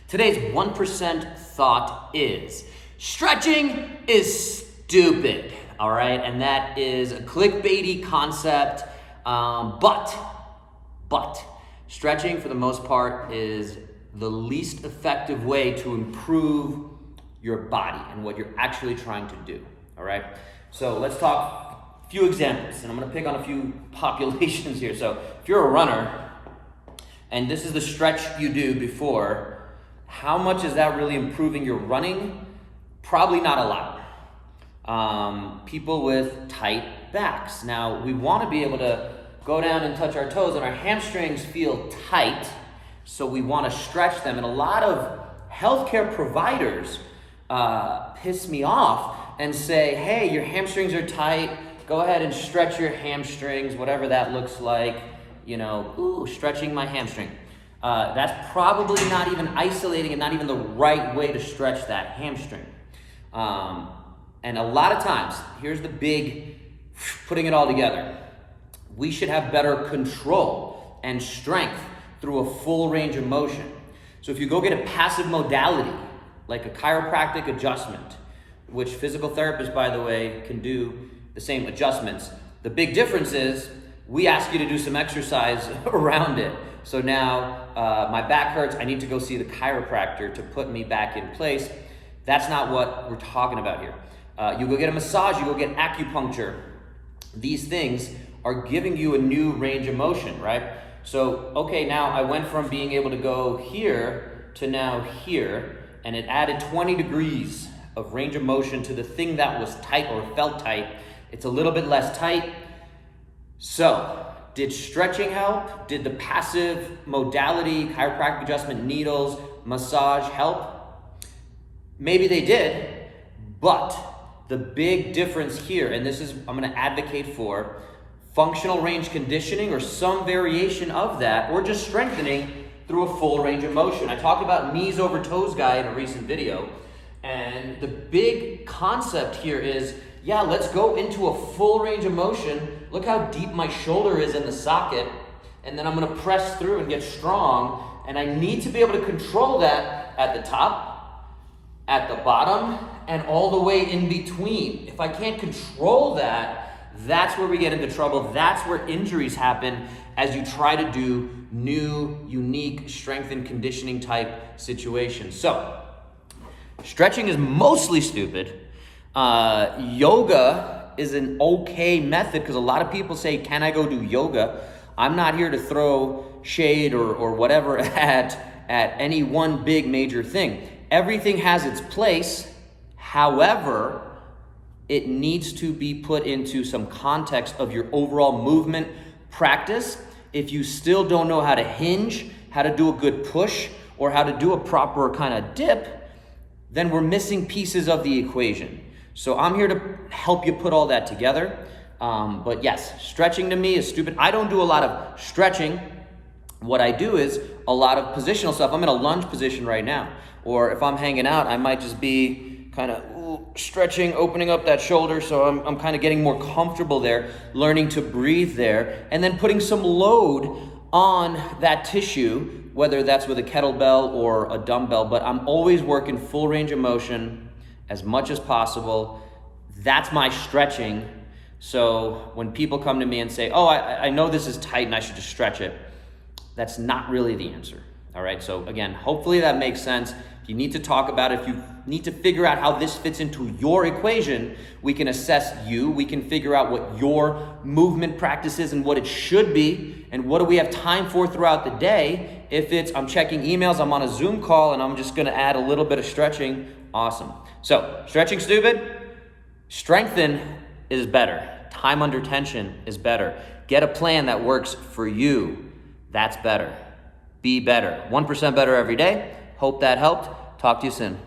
Today's 1% thought is, stretching is stupid, all right? And that is a clickbaity concept, but stretching for the most part is the least effective way to improve your body and what you're actually trying to do, all right? So let's talk a few examples, and I'm gonna pick on a few populations here. So if you're a runner, and this is the stretch you do before, how much is that really improving your running? Probably not a lot. People with tight backs. Now, we want to be able to go down and touch our toes, and our hamstrings feel tight, so we want to stretch them. And a lot of healthcare providers piss me off and say, hey, your hamstrings are tight, go ahead and stretch your hamstrings, whatever that looks like, stretching my hamstring. That's probably not even isolating and not even the right way to stretch that hamstring. And a lot of times, here's the big, putting it all together. We should have better control and strength through a full range of motion. So if you go get a passive modality, like a chiropractic adjustment, which physical therapists, by the way, can do the same adjustments. The big difference is we ask you to do some exercise around it. So now my back hurts, I need to go see the chiropractor to put me back in place. That's not what we're talking about here. You go get a massage, you go get acupuncture. These things are giving you a new range of motion, right? So, okay, now I went from being able to go here to now here, and it added 20 degrees of range of motion to the thing that was tight or felt tight. It's a little bit less tight. So, did stretching help? Did the passive modality, chiropractic adjustment, needles, massage help? Maybe they did, but the big difference here, and this is, I'm gonna advocate for, functional range conditioning or some variation of that, or just strengthening through a full range of motion. I talked about knees over toes guy in a recent video, and the big concept here is, yeah, let's go into a full range of motion. Look how deep my shoulder is in the socket, and then I'm gonna press through and get strong, and I need to be able to control that at the top, at the bottom, and all the way in between. If I can't control that, that's where we get into trouble. That's where injuries happen as you try to do new, unique strength and conditioning type situations. So, stretching is mostly stupid. Yoga is an okay method because a lot of people say, can I go do yoga? I'm not here to throw shade or whatever at any one big major thing. Everything has its place. However, it needs to be put into some context of your overall movement practice. If you still don't know how to hinge, how to do a good push, or how to do a proper kind of dip, then we're missing pieces of the equation. So I'm here to help you put all that together. But yes, stretching to me is stupid. I don't do a lot of stretching. What I do is a lot of positional stuff. I'm in a lunge position right now. Or if I'm hanging out, I might just be kind of stretching, opening up that shoulder. So I'm kind of getting more comfortable there, learning to breathe there, and then putting some load on that tissue, whether that's with a kettlebell or a dumbbell, but I'm always working full range of motion as much as possible. That's my stretching. So when people come to me and say, oh, I know this is tight and I should just stretch it, that's not really the answer. All right, so again, hopefully that makes sense. If you need to talk about it, if you need to figure out how this fits into your equation, we can assess you, we can figure out what your movement practice is and what it should be, and what do we have time for throughout the day. If it's, I'm checking emails, I'm on a Zoom call, and I'm just gonna add a little bit of stretching, awesome. So, stretching stupid, strengthen is better. Time under tension is better. Get a plan that works for you. That's better. Be better. 1% better every day. Hope that helped. Talk to you soon.